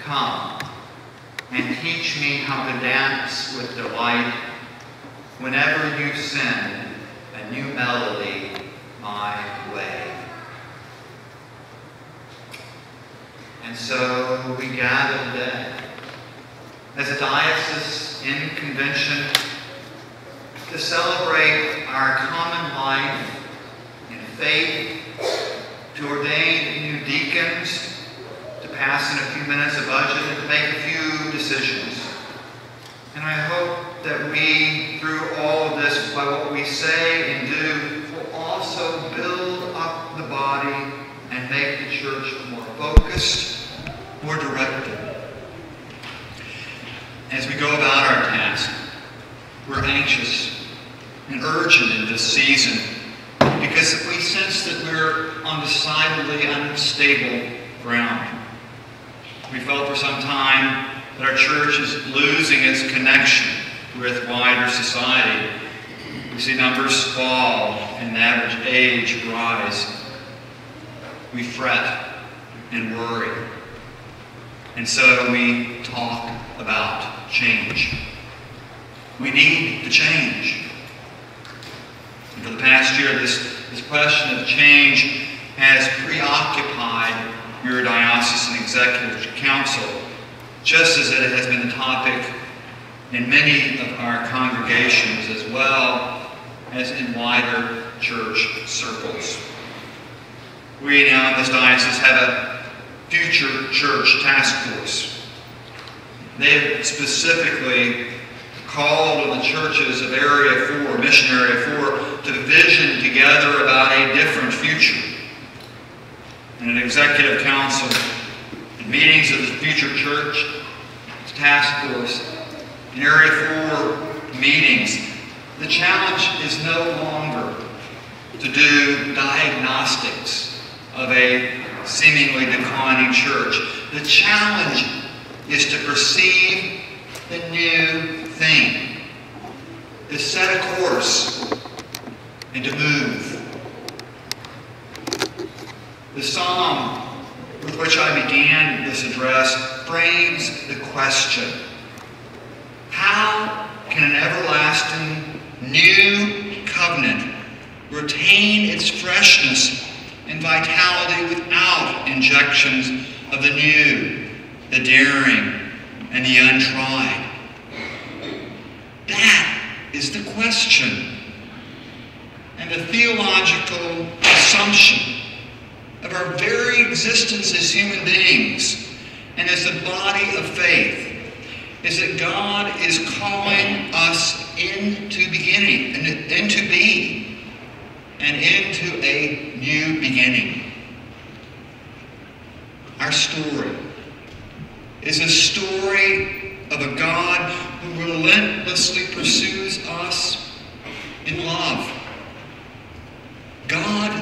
Come and teach me how to dance with delight whenever you send a new melody my way. And so we gather today as a diocese in convention to celebrate our common life in faith, to ordain new deacons, to pass in a few minutes a budget, and to make a few decisions. And I hope that we, through all of this, by what we say and do, will also build up the body and make the church more focused, more directed. As we go about our task, we're anxious and urgent in this season because we sense that we're on decidedly unstable ground. We felt for some time that our church is losing its connection with wider society. We see numbers fall and the average age rise. We fret and worry. And so we talk about change. We need to change. And for the past year, this question of change has preoccupied your diocesan executive council, just as it has been the topic in many of our congregations, as well as in wider church circles. We now in this diocese have a future church task force. They have specifically called on the churches of Area 4, Mission Area 4, to vision together about a different future. And an executive council, and meetings of the future church task force, in Area 4 meetings, the challenge is no longer to do diagnostics of a seemingly declining church. The challenge is to perceive the new thing, to set a course, and to move. The psalm with which I began this address frames the question: how can an everlasting new covenant retain its freshness and vitality without injections of the new, the daring, and the untried? That is the question. And the theological assumption of our very existence as human beings and as the body of faith is that God is calling us into beginning, into being, and into a new beginning. Our story is a story of a God who relentlessly pursues us in love. God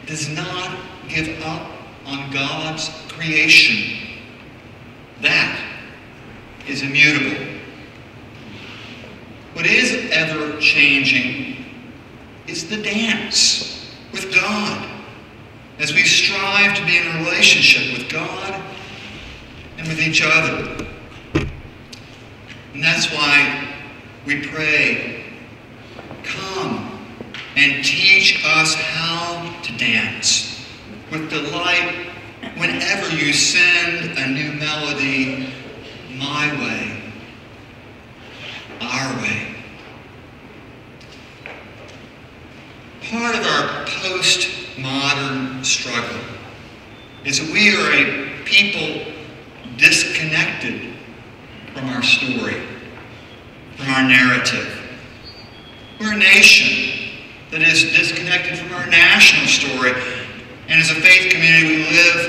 does not give up on God's creation. That is immutable. What is ever-changing is the dance with God as we strive to be in a relationship with God and with each other. And that's why we pray, come and teach us how to dance with delight whenever you send a new melody my way, our way. Part of our postmodern struggle is that we are a people disconnected from our story, from our narrative. We're a nation that is disconnected from our national story. And as a faith community, we live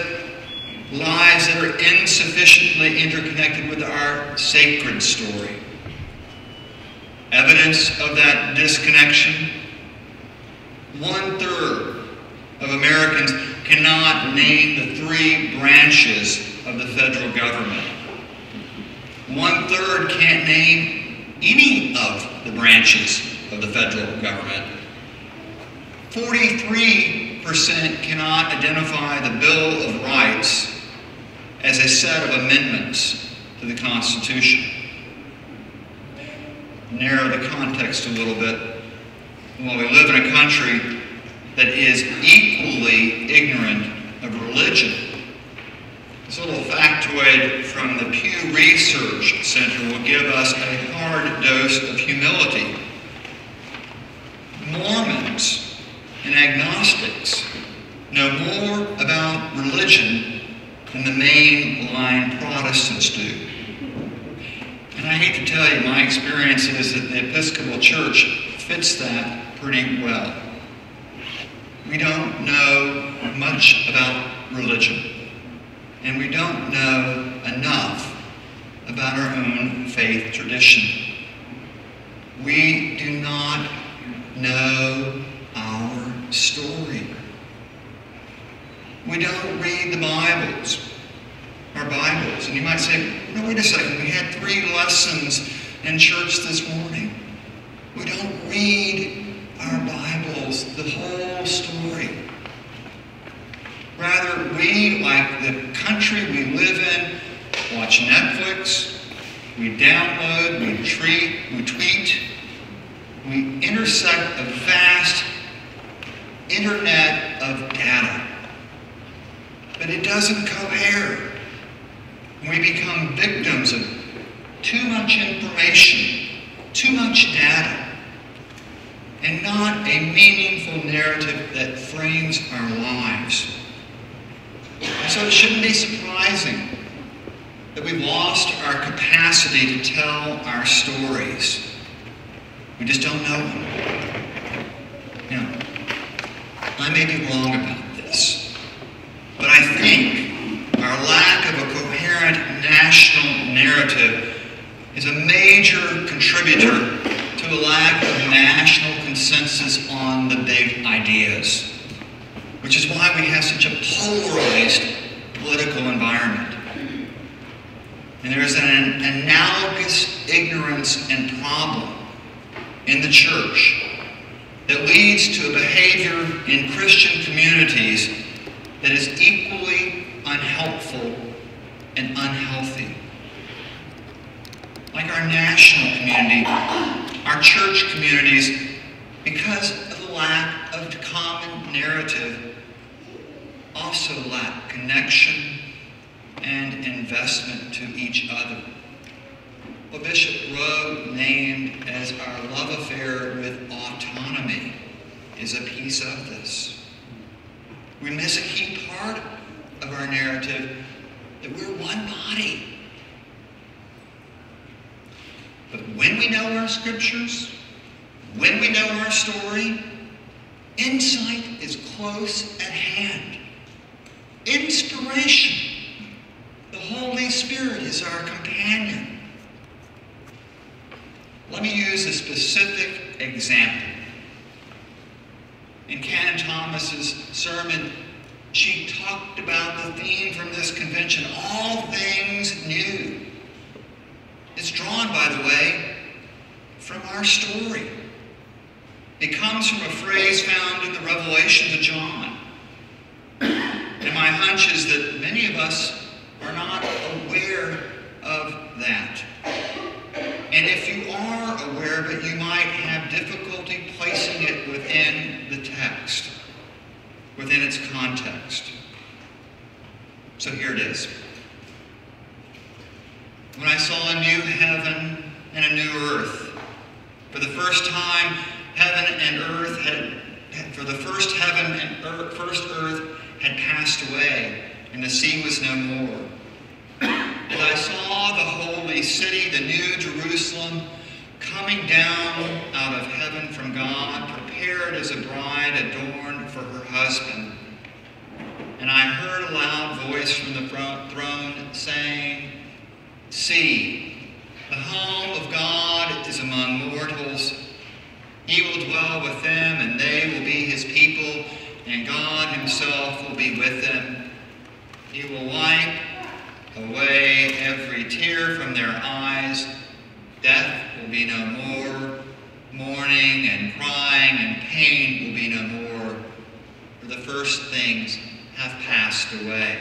lives that are insufficiently interconnected with our sacred story. Evidence of that disconnection: 1/3 of Americans cannot name the 3 branches of the federal government. 1/3 can't name any of the branches of the federal government. 43% cannot identify the Bill of Rights. as a set of amendments to the Constitution. Narrow the context a little bit. While we live in a country that is equally ignorant of religion, this little factoid from the Pew Research Center will give us a hard dose of humility. Mormons and agnostics know more about religion than the mainline Protestants do. And I hate to tell you, my experience is that the Episcopal Church fits that pretty well. We don't know much about religion, and we don't know enough about our own faith tradition. We do not know our story. We don't read the Bibles, our Bibles. And you might say, no, wait a second, we had 3 lessons in church this morning. We don't read our Bibles, the whole story. Rather, we, like the country we live in, watch Netflix, we download, we tweet, we intersect a vast internet of data. But it doesn't cohere. We become victims of too much information, too much data, and not a meaningful narrative that frames our lives. And so it shouldn't be surprising that we've lost our capacity to tell our stories. We just don't know them. Now, I may be wrong about this, but I think our lack of a coherent national narrative is a major contributor to a lack of national consensus on the big ideas, which is why we have such a polarized political environment. And there is an analogous ignorance and problem in the church that leads to a behavior in Christian communities that is equally unhelpful and unhealthy. Like our national community, our church communities, because of the lack of common narrative, also lack connection and investment to each other. What Bishop Rowe named as our love affair with autonomy is a piece of this. We miss a key part of our narrative, that we're one body. But when we know our scriptures, when we know our story, insight is close at hand. Inspiration, the Holy Spirit, is our companion. Let me use a specific example. In Canon Thomas's sermon, she talked about the theme from this convention, all things new. It's drawn, by the way, from our story. It comes from a phrase found in the Revelations of John. And my hunch is that many of us are not aware of that. And if you are aware of it, you might have difficulty placing it within the text, within its context. So here it is. When I saw a new heaven and a new earth, for the first time, heaven and earth first earth had passed away, and the sea was no more. And I saw the holy city, the new Jerusalem, coming down out of heaven from God, prepared as a bride adorned for her husband. And I heard a loud voice from the throne saying, "See, the home of God is among mortals. He will dwell with them, and they will be his people, and God himself will be with them. He will wipe away every tear from their eyes. Death will be no more. Mourning and crying and pain will be no more, for the first things have passed away."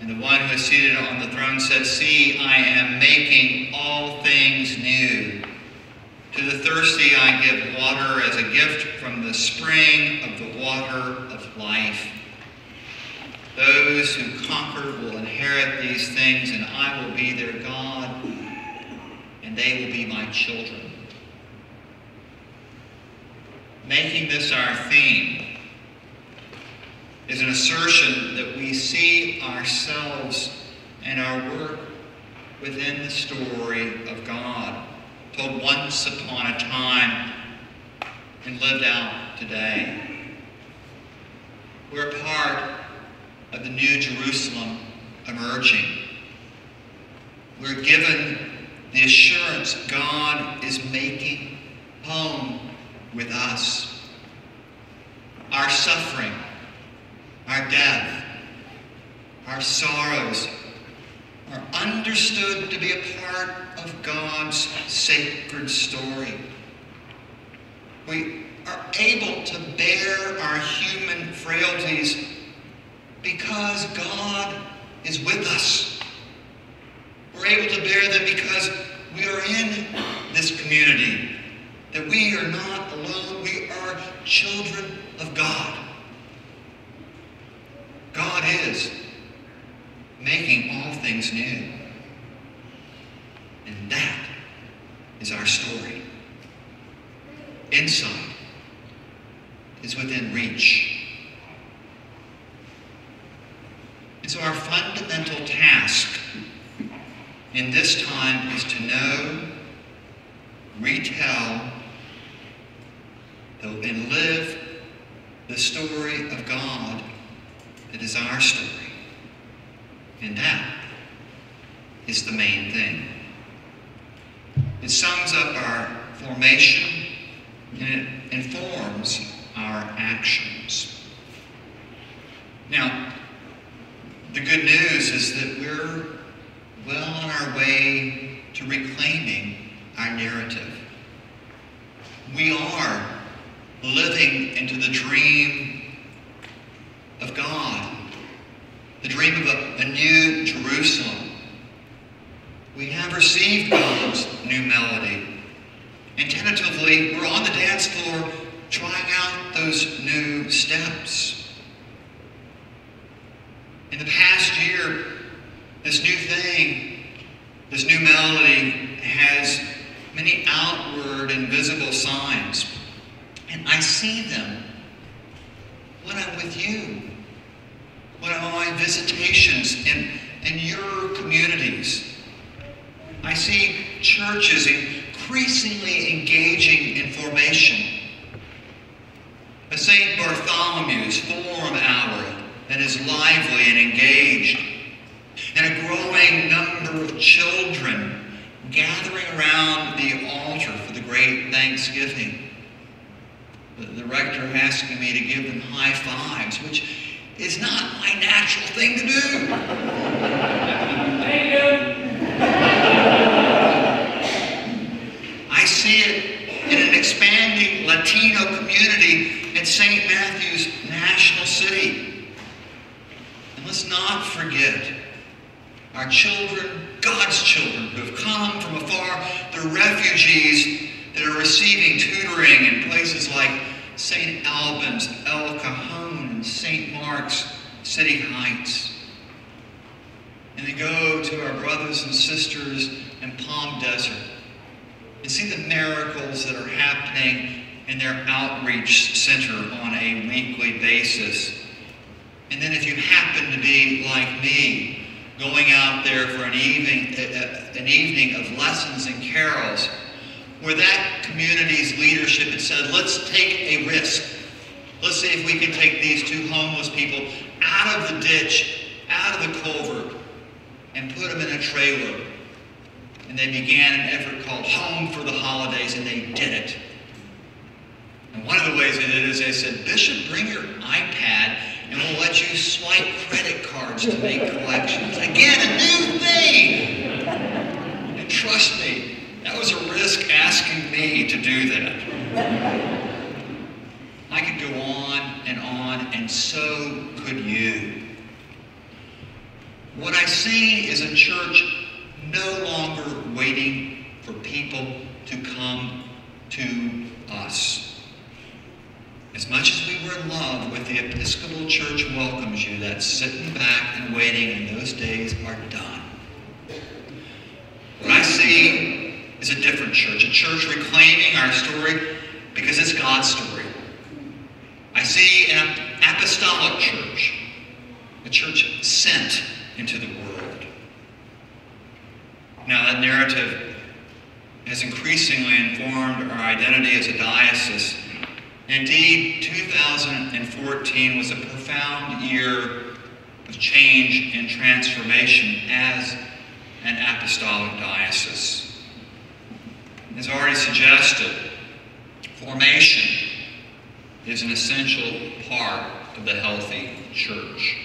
And the one who is seated on the throne said, "See, I am making all things new. To the thirsty I give water as a gift from the spring of the water of life. Those who conquer will inherit these things, and I will be their God, and they will be my children." Making this our theme is an assertion that we see ourselves and our work within the story of God, told once upon a time and lived out today. We're part of the New Jerusalem emerging. We're given the assurance God is making home with us. Our suffering, our death, our sorrows are understood to be a part of God's sacred story. We are able to bear our human frailties because God is with us. We're able to bear them because we are in this community, that we are not alone. We are children of God. God is making all things new. And that is our story. Insight is within reach. And so our fundamental task in this time is to know, retell, and live the story of God that is our story. And that is the main thing. It sums up our formation and it informs our actions. Now, the good news is that we're well on our way to reclaiming our narrative. We are living into the dream of God, the dream of a new Jerusalem. We have received God's new melody, and tentatively we're on the dance floor trying out those new steps. In the past year, this new thing, this new melody has many outward and visible signs. And I see them when I'm with you, when I'm on my visitations in your communities. I see churches increasingly engaging in formation. A St. Bartholomew's Forum Hour that is lively and engaged. And a growing number of children gathering around the altar for the great Thanksgiving. The rector asking me to give them high fives, which is not my natural thing to do. Thank you. I see it in an expanding Latino community at St. Matthew's National City. And let's not forget our children, God's children, who have come from afar, the refugees that are receiving tutoring in places like St. Albans, El Cajon, and St. Mark's, City Heights. And they go to our brothers and sisters in Palm Desert and see the miracles that are happening in their outreach center on a weekly basis. And then if you happen to be like me, going out there for an evening of lessons and carols, where that community's leadership had said, let's take a risk. Let's see if we can take these two homeless people out of the ditch, out of the culvert, and put them in a trailer. And they began an effort called Home for the Holidays, and they did it. And one of the ways they did it is they said, Bishop, bring your iPad, and we'll let you swipe credit cards to make collections. Again, a new thing. And trust me, that was a risk asking me to do that. I could go on, and so could you. What I see is a church no longer waiting for people to come to us. As much as we were in love with the Episcopal Church welcomes you, that sitting back and waiting in those days are done. What I see is a different church, a church reclaiming our story because it's God's story. I see an apostolic church, a church sent into the world. Now that narrative has increasingly informed our identity as a diocese. Indeed, 2014 was a profound year of change and transformation as an apostolic diocese. As already suggested, formation is an essential part of the healthy church.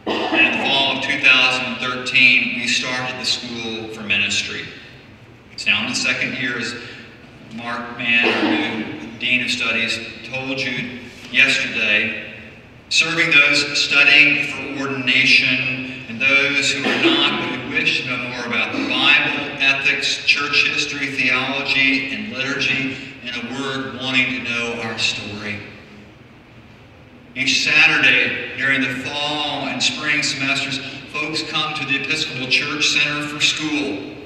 And in the fall of 2013, we started the School for Ministry. It's now in the second year, as Mark Mann, our new Dean of Studies, told you yesterday, serving those studying for ordination and those who are not but who wish to know more about the Bible, ethics, church history, theology, and liturgy, in a word, wanting to know our story. Each Saturday during the fall and spring semesters, folks come to the Episcopal Church Center for school.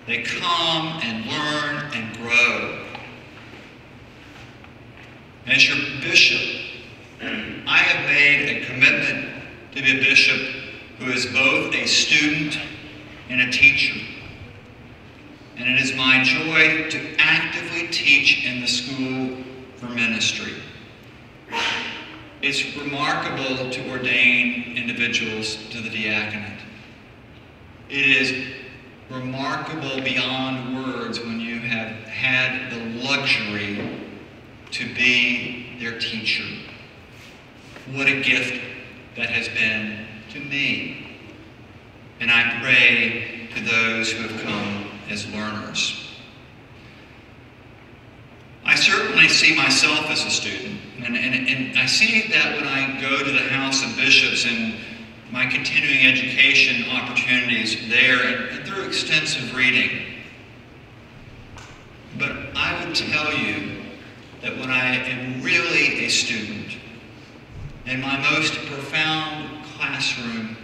They come and learn and grow. As your bishop, I have made a commitment to be a bishop who is both a student and a teacher. And it is my joy to actively teach in the School for Ministry. It's remarkable to ordain individuals to the diaconate. It is remarkable beyond words when you have had the luxury to be their teacher. What a gift that has been to me. And I pray to those who have come as learners. I certainly see myself as a student, and I see that when I go to the House of Bishops and my continuing education opportunities there and through extensive reading. But I would tell you that when I am really a student, and my most profound classroom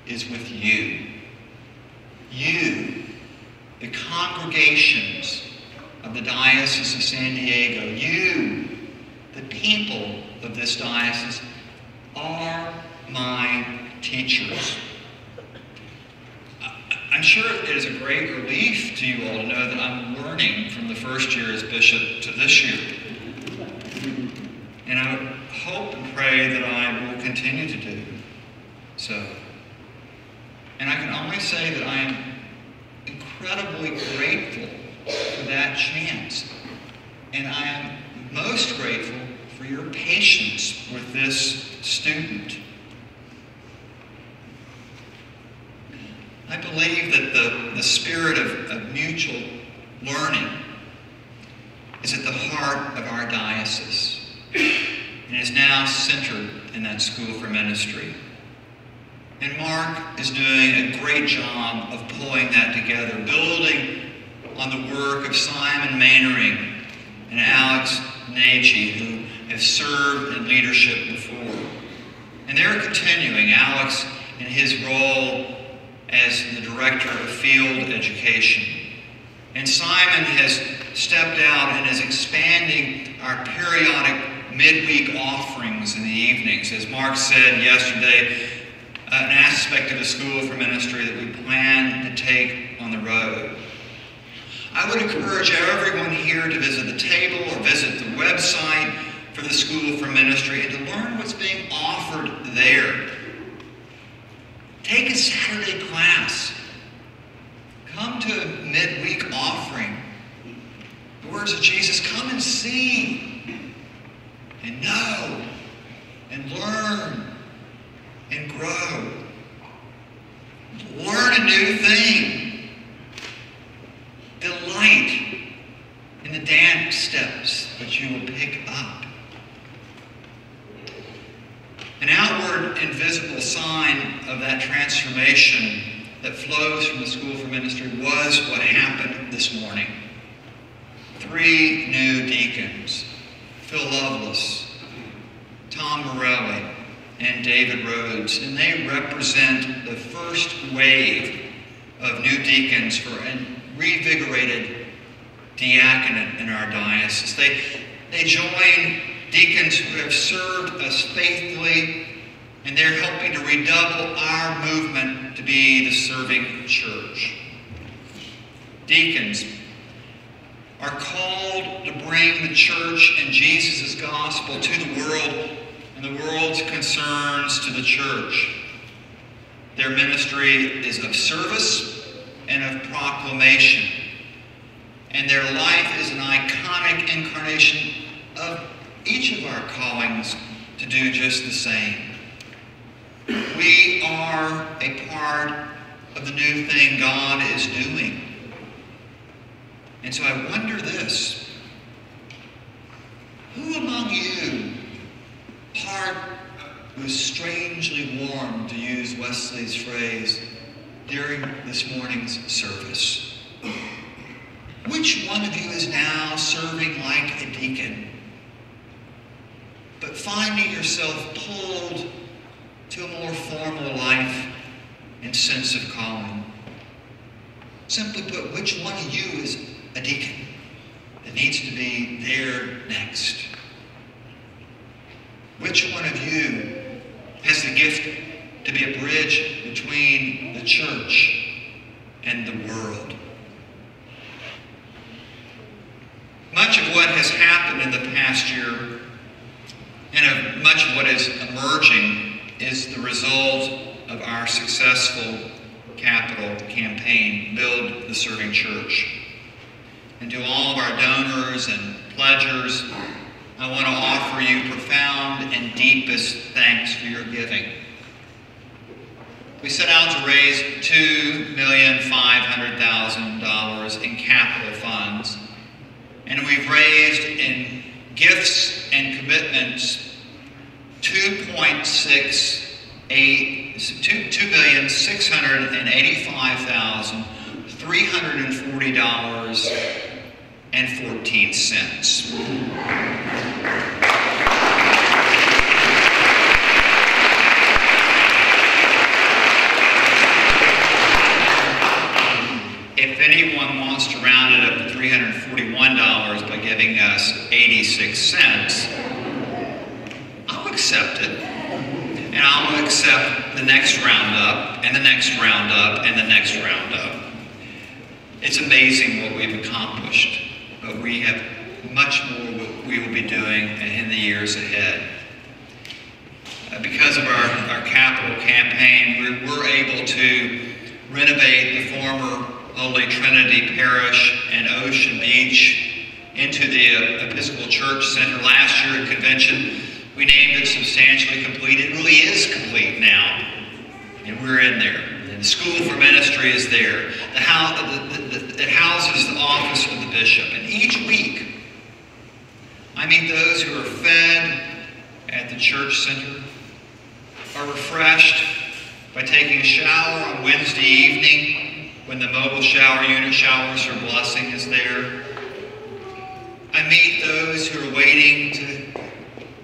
is with you. You, the congregations of the Diocese of San Diego, you, the people of this diocese, are my teachers. I'm sure it is a great relief to you all to know that I'm learning from the first year as bishop to this year. And I hope and pray that I will continue to do so. And I can only say that I am incredibly grateful for that chance. And I am most grateful for your patience with this student. I believe that the spirit of mutual learning is at the heart of our diocese and is now centered in that School for Ministry. And Mark is doing a great job of pulling that together, building on the work of Simon Mainering and Alex Nagy, who have served in leadership before. And they're continuing, Alex in his role as the Director of Field Education. And Simon has stepped out and is expanding our periodic midweek offerings in the evenings. As Mark said yesterday, an aspect of the School for Ministry that we plan to take on the road. I would encourage everyone here to visit the table or visit the website for the School for Ministry and to learn what's being offered there. Take a Saturday class. Come to a midweek offering. The words of Jesus, come and see and know and learn and grow. Learn a new thing. Delight in the dance steps that you will pick up. And An outward and visible sign of that transformation that flows from the School for Ministry was what happened this morning. 3 new deacons, Phil Lovelace, Tom Morelli, and David Rhodes, and they represent the first wave of new deacons for a revigorated diaconate in our diocese. They join deacons who have served us faithfully, and they're helping to redouble our movement to be the serving church. Deacons are called to bring the church and Jesus' gospel to the world and the world's concerns to the church. Their ministry is of service and of proclamation, and their life is an iconic incarnation of each of our callings to do just the same. We are a part of the new thing God is doing. And so I wonder this: who among you, heart was strangely warm, to use Wesley's phrase, during this morning's service? Which one of you is now serving like a deacon, but finding yourself pulled to a more formal life and sense of calling? Simply put, which one of you is a deacon that needs to be there next? Which one of you has the gift to be a bridge between the church and the world? Much of what has happened in the past year, and of much of what is emerging, is the result of our successful capital campaign, Build the Serving Church. And to all of our donors and pledgers, I want to offer you profound and deepest thanks for your giving. We set out to raise $2,500,000 in capital funds, and we've raised in gifts and commitments $2,685,340.14. If anyone wants to round it up to $341 by giving us 86 cents, I'll accept it. And I'll accept the next roundup, and the next roundup, and the next roundup. It's amazing what we've accomplished, but we have much more we will be doing in the years ahead. Because of our capital campaign, we're able to renovate the former Holy Trinity Parish and Ocean Beach into the Episcopal Church Center. Last year at convention, we named it substantially complete. It really is complete now, and we're in there. And the School for Ministry is there. It houses the office of the bishop. And each week, I meet those who are fed at the church center, are refreshed by taking a shower on Wednesday evening when the mobile shower unit showers for blessing is there. I meet those who are waiting to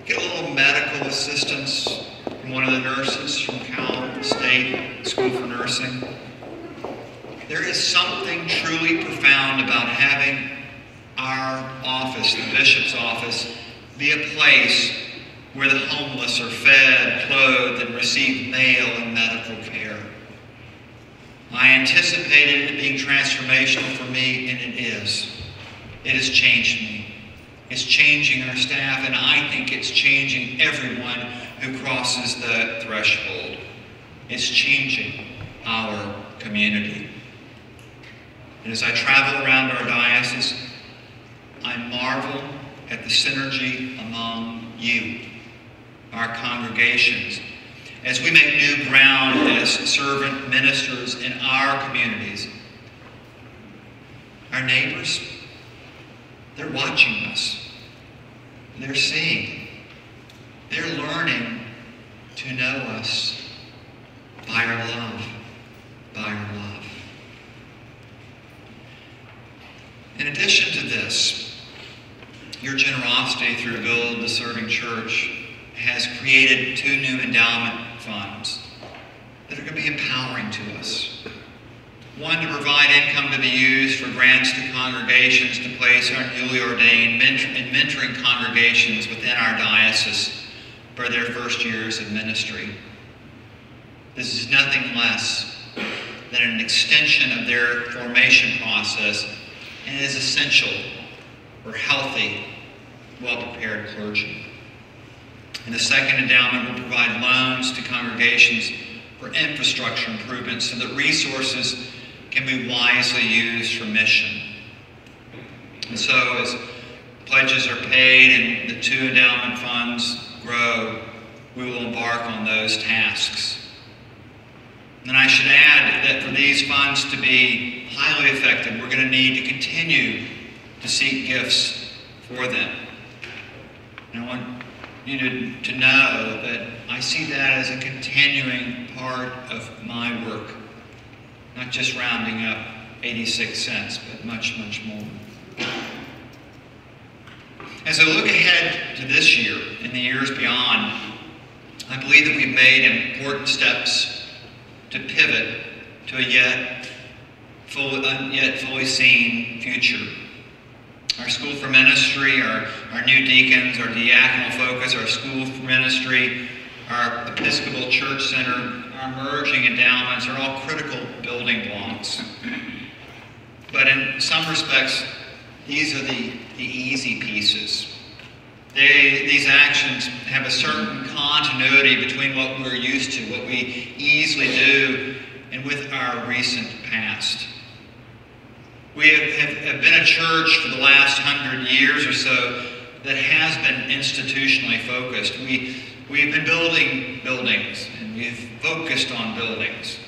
get a little medical assistance from one of the nurses from Cal State School for Nursing. There is something truly profound about having our office, the bishop's office, be a place where the homeless are fed, clothed, and receive mail and medical care. I anticipated it being transformational for me, and it is. It has changed me. It's changing our staff, and I think it's changing everyone who crosses the threshold. It's changing our community. And as I travel around our diocese, I marvel at the synergy among you, our congregations, as we make new ground as servant ministers in our communities. Our neighbors, they're watching us. They're seeing. They're learning to know us by our love, by our love. In addition to this, your generosity through Build the Serving Church has created 2 new endowment funds that are going to be empowering to us. One, to provide income to be used for grants to congregations to place our newly ordained and mentoring congregations within our diocese for their first years of ministry. This is nothing less than an extension of their formation process and is essential for healthy, well-prepared clergy. And the second endowment will provide loans to congregations for infrastructure improvements so that resources can be wisely used for mission. And so as pledges are paid and the 2 endowment funds grow, we will embark on those tasks. And I should add that for these funds to be highly effective, we're going to need to continue to seek gifts for them. And I want you to know that I see that as a continuing part of my work. Not just rounding up 86 cents, but much, much more. As I look ahead to this year and the years beyond, I believe that we've made important steps to pivot to a yet fully seen future. Our School for Ministry, our new deacons, our diaconal focus, our School for Ministry, our Episcopal Church Center, our emerging endowments are all critical building blocks. But in some respects, these are the easy pieces. These actions have a certain continuity between what we're used to, what we easily do, and with our recent past. We have been a church for the last 100 years or so that has been institutionally focused. We've been building buildings, and we've focused on buildings.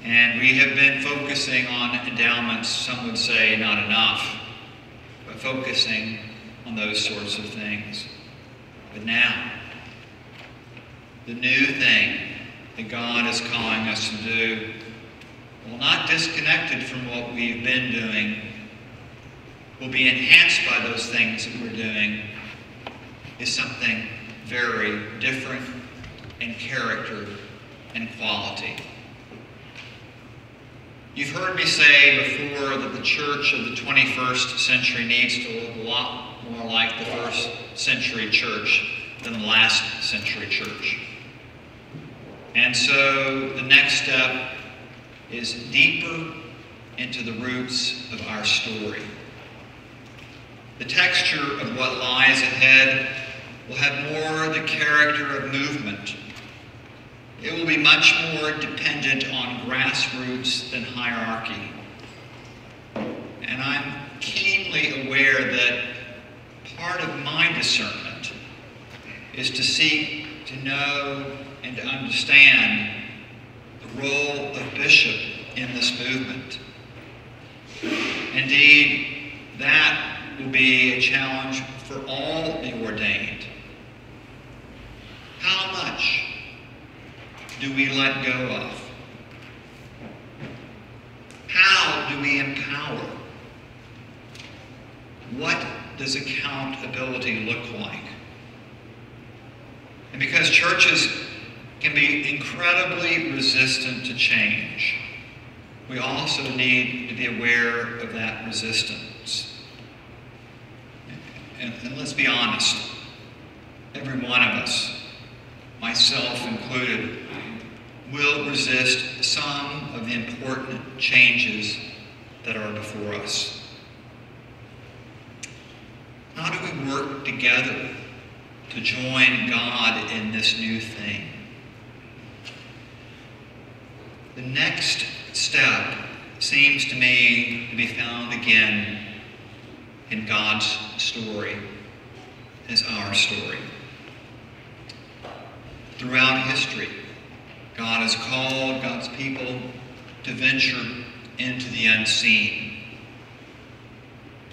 And we have been focusing on endowments, some would say not enough, but focusing on those sorts of things. But now, the new thing that God is calling us to do, while not disconnected from what we've been doing, will be enhanced by those things that we're doing, is something very different in character and quality. You've heard me say before that the church of the 21st century needs to look a lot more like the first century church than the last century church. And so the next step is deeper into the roots of our story. The texture of what lies ahead will have more the character of movement. It will be much more dependent on grassroots than hierarchy. And I'm keenly aware that part of my discernment is to seek to know and to understand the role of bishop in this movement. Indeed, that will be a challenge for all the ordained. How much do we let go of? How do we empower? What does accountability look like? And because churches can be incredibly resistant to change, we also need to be aware of that resistance. And let's be honest, every one of us, myself included, will resist some of the important changes that are before us. How do we work together to join God in this new thing? The next step seems to me to be found again in God's story as our story. Throughout history, God has called God's people to venture into the unseen.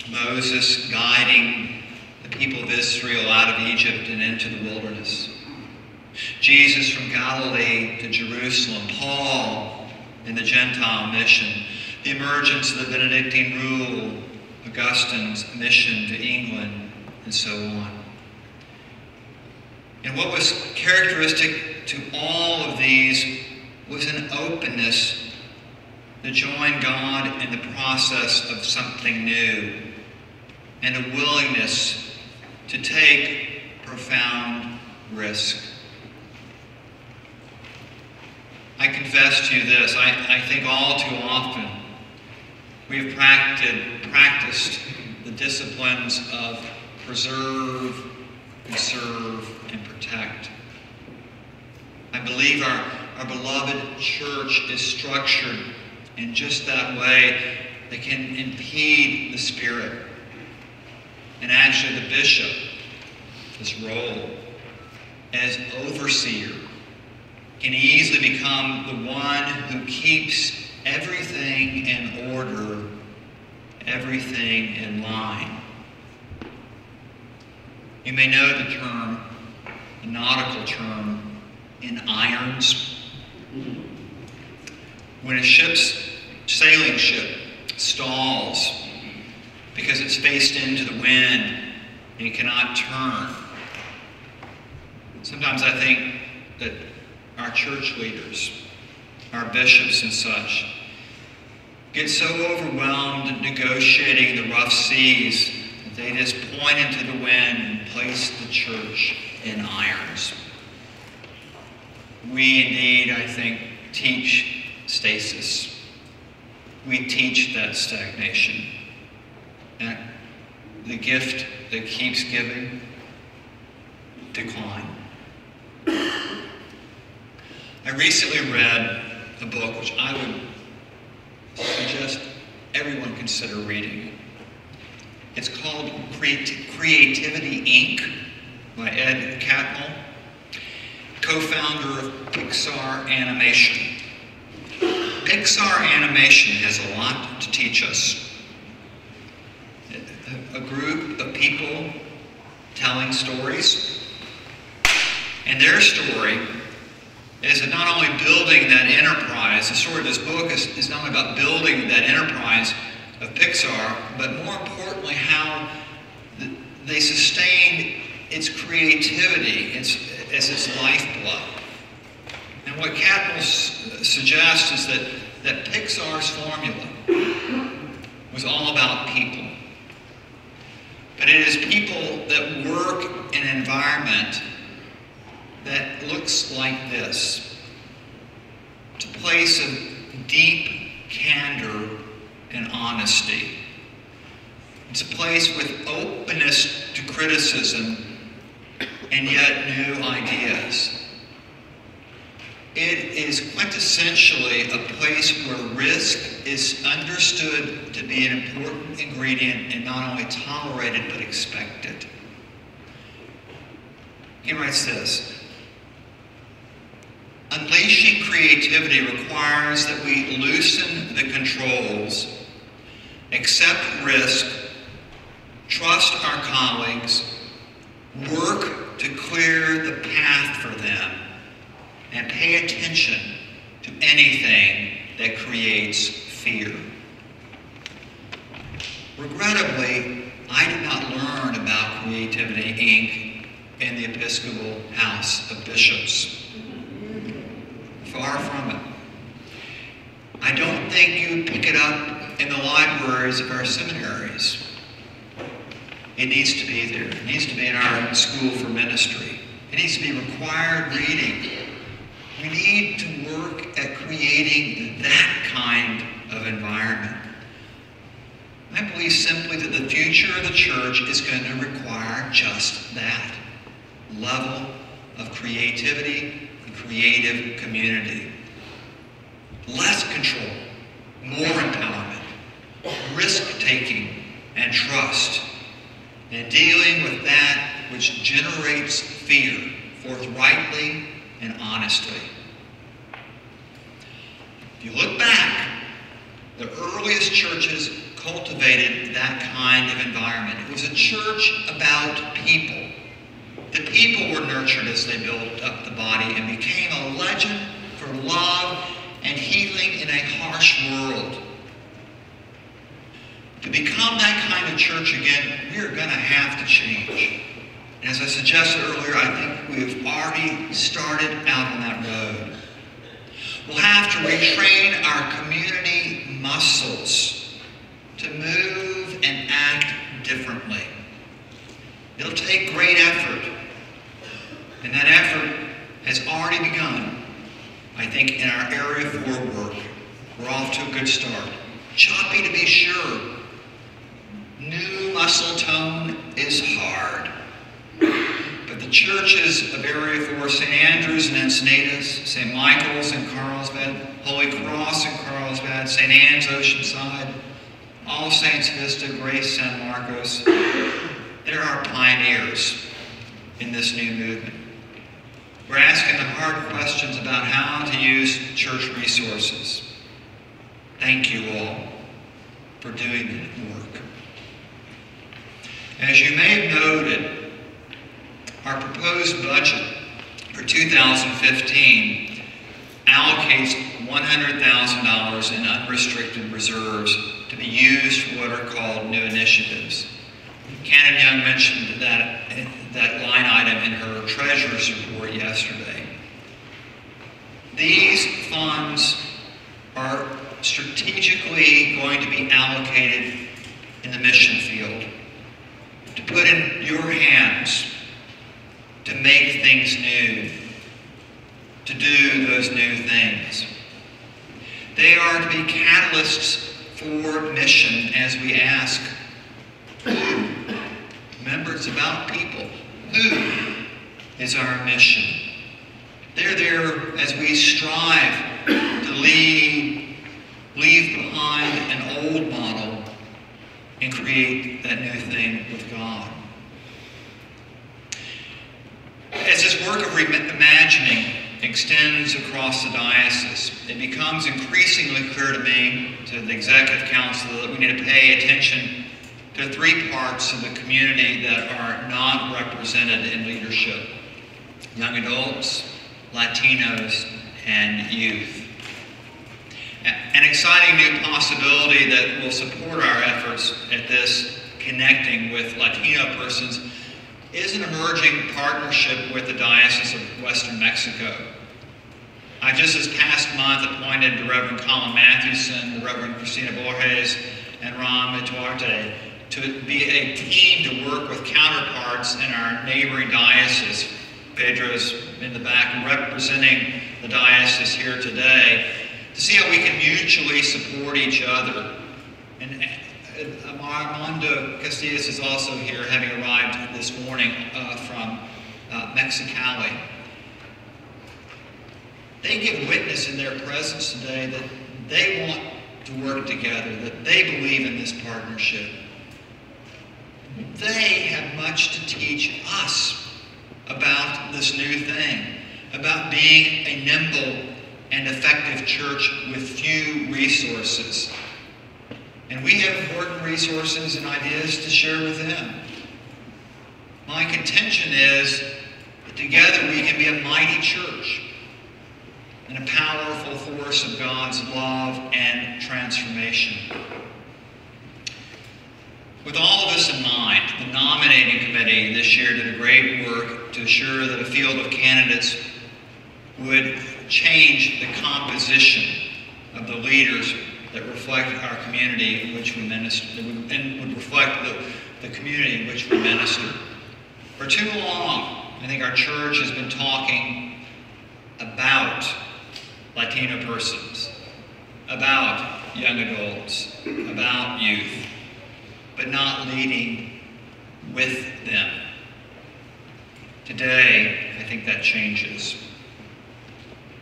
Moses guiding the people of Israel out of Egypt and into the wilderness. Jesus from Galilee to Jerusalem, Paul in the Gentile mission, the emergence of the Benedictine rule, Augustine's mission to England, and so on. And what was characteristic to all of these was an openness to join God in the process of something new, and a willingness to take profound risk. I confess to you this, I think all too often we have practiced the disciplines of preserve, conserve, and protect. I believe our beloved church is structured in just that way that can impede the Spirit. And actually the bishop, his role as overseer, can easily become the one who keeps everything in order, everything in line. You may know the term, the nautical term, in irons. When a sailing ship stalls because it's faced into the wind and it cannot turn, sometimes I think that our church leaders, our bishops and such, get so overwhelmed in negotiating the rough seas that they just point into the wind and place the church in irons. We indeed, I think, teach stasis. We teach that stagnation, that the gift that keeps giving, decline. I recently read a book which I would suggest everyone consider reading. It's called Creativity, Inc. by Ed Catmull, co-founder of Pixar Animation. Pixar Animation has a lot to teach us. A group of people telling stories, and their story is not only building that enterprise. The story of this book is not only about building that enterprise of Pixar, but more importantly, how they sustained its creativity as its lifeblood. And what Catmull suggests is that Pixar's formula was all about people. But it is people that work in an environment that looks like this. It's a place of deep candor and honesty. It's a place with openness to criticism and yet new ideas. It is quintessentially a place where risk is understood to be an important ingredient and not only tolerated but expected. He writes this: unleashing creativity requires that we loosen the controls, accept risk, trust our colleagues, work to clear the path for them, and pay attention to anything that creates fear. Regrettably, I did not learn about Creativity, Inc. in the Episcopal House of Bishops. Far from it. I don't think you pick it up in the libraries of our seminaries. It needs to be there. It needs to be in our school for ministry. It needs to be required reading. We need to work at creating that kind of environment. I believe simply that the future of the church is going to require just that level of creativity and creative community. Less control, more empowerment, risk-taking and trust, and dealing with that which generates fear forthrightly and honestly. If you look back, the earliest churches cultivated that kind of environment. It was a church about people. The people were nurtured as they built up the body and became a legend for love and healing in a harsh world. To become that kind of church again, we are going to have to change. And as I suggested earlier, I think we've already started out on that road. We'll have to retrain our community muscles to move and act differently. It'll take great effort. And that effort has already begun, I think, in our Area 4 work. We're off to a good start. Choppy to be sure. New muscle tone is hard. But the churches of Area 4, St. Andrews and Encinitas, St. Michael's in Carlsbad, Holy Cross in Carlsbad, St. Anne's Oceanside, All Saints Vista, Grace San Marcos, there are pioneers in this new movement. We're asking the hard questions about how to use church resources. Thank you all for doing that work. As you may have noted, our proposed budget for 2015 allocates $100,000 in unrestricted reserves to be used for what are called new initiatives. Canon Young mentioned that line item in her treasurer's report yesterday. These funds are strategically going to be allocated in the mission field, to put in your hands, to make things new, to do those new things. They are to be catalysts for mission as we ask, who? Remember, it's about people. Who is our mission? They're there as we strive to leave behind an old model and create that new thing with God. As this work of reimagining extends across the diocese, it becomes increasingly clear to me, to the Executive Council, that we need to pay attention to three parts of the community that are not represented in leadership: young adults, Latinos, and youth. An exciting new possibility that will support our efforts at this connecting with Latino persons is an emerging partnership with the Diocese of Western Mexico. I just this past month appointed the Reverend Colin Mathewson, the Reverend Cristina Borges, and Ram Duarte to be a team to work with counterparts in our neighboring diocese. Pedro's in the back representing the diocese here today, to see how we can mutually support each other. And Armando Castillas is also here, having arrived this morning from Mexicali. They give witness in their presence today that they want to work together, that they believe in this partnership. They have much to teach us about this new thing, about being a nimble and effective church with few resources. And we have important resources and ideas to share with them. My contention is that together we can be a mighty church and a powerful force of God's love and transformation. With all of this in mind, the nominating committee this year did a great work to ensure that a field of candidates would change the composition of the leaders that reflect our community in which we minister, and would reflect the community in which we minister. For too long, I think our church has been talking about Latino persons, about young adults, about youth, but not leading with them. Today, I think that changes.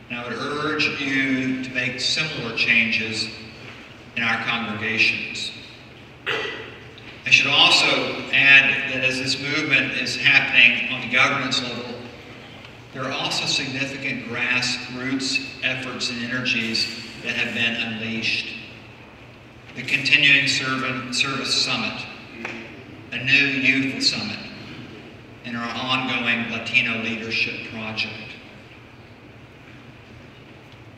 And I would urge you to make similar changes in our congregations. I should also add that as this movement is happening on the governance level, there are also significant grassroots efforts and energies that have been unleashed. The Continuing Service Summit, a new youth summit, in our ongoing Latino Leadership Project.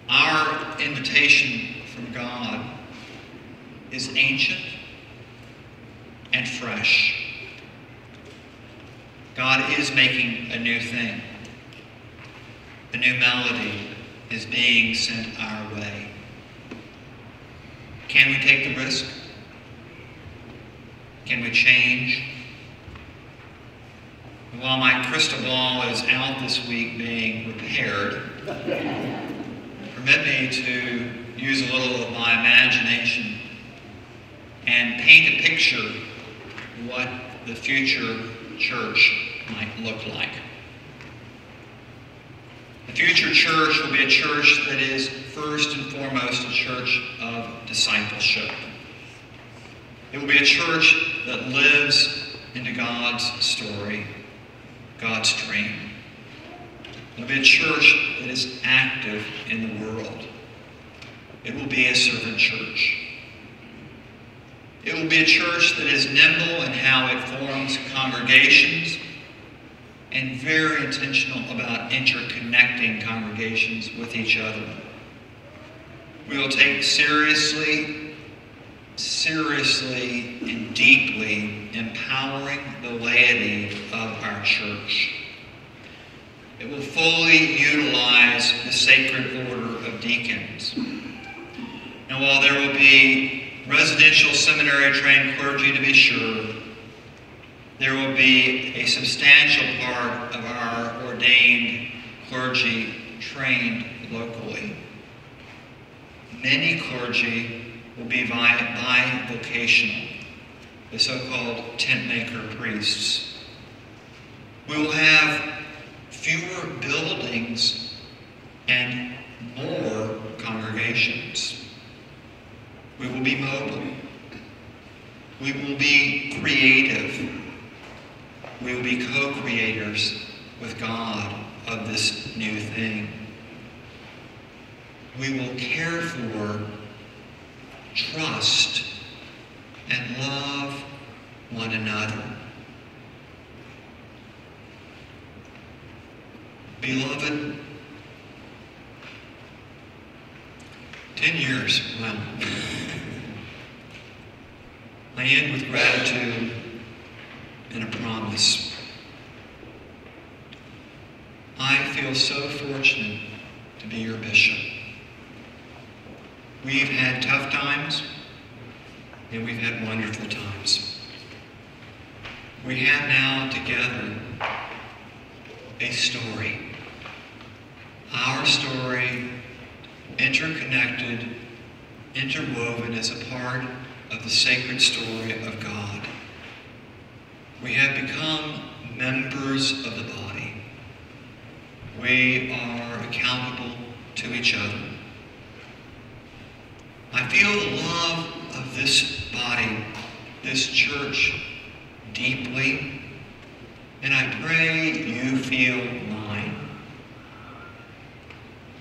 Our invitation from God is ancient and fresh. God is making a new thing. A new melody is being sent our way. Can we take the risk? Can we change? While my crystal ball is out this week being repaired, permit me to use a little of my imagination and paint a picture of what the future church might look like. The future church will be a church that is first and foremost a church of discipleship. It will be a church that lives into God's story, God's dream. It will be a church that is active in the world. It will be a servant church. It will be a church that is nimble in how it forms congregations and very intentional about interconnecting congregations with each other. We will take seriously and deeply empowering the laity of our church. It will fully utilize the sacred order of deacons. And while there will be residential seminary-trained clergy to be sure, there will be a substantial part of our ordained clergy trained locally. Many clergy will be bivocational, the so-called tent-maker priests. We will have fewer buildings and more congregations. We will be mobile. We will be creative. We will be co-creators with God of this new thing. We will care for, trust, and love one another. Beloved, 10 years, well, I end with gratitude and a promise. I feel so fortunate to be your bishop. We've had tough times, and we've had wonderful times. We have now together a story. Our story, interconnected, interwoven as a part of the sacred story of God. We have become members of the body. We are accountable to each other. I feel the love of this body, this church, deeply, and I pray you feel mine.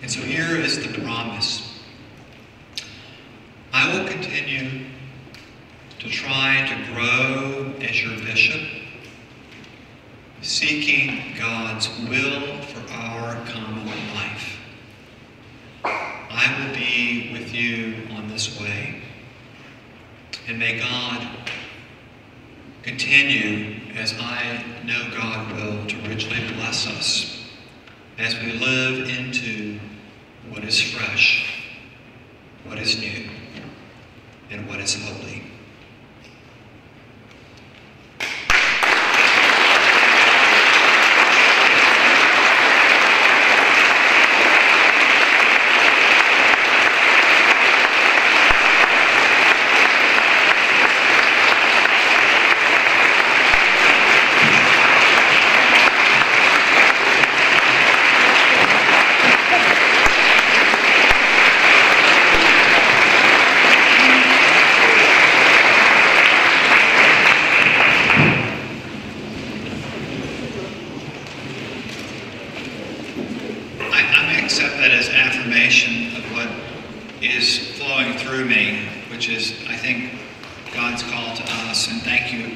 And so here is the promise. I will continue to try to grow as your bishop, seeking God's will for our common life. I will be with you on this way. And may God continue, as I know God will, to richly bless us as we live into what is fresh, what is new, and what is holy. Is flowing through me, which is, I think, God's call to us. And thank you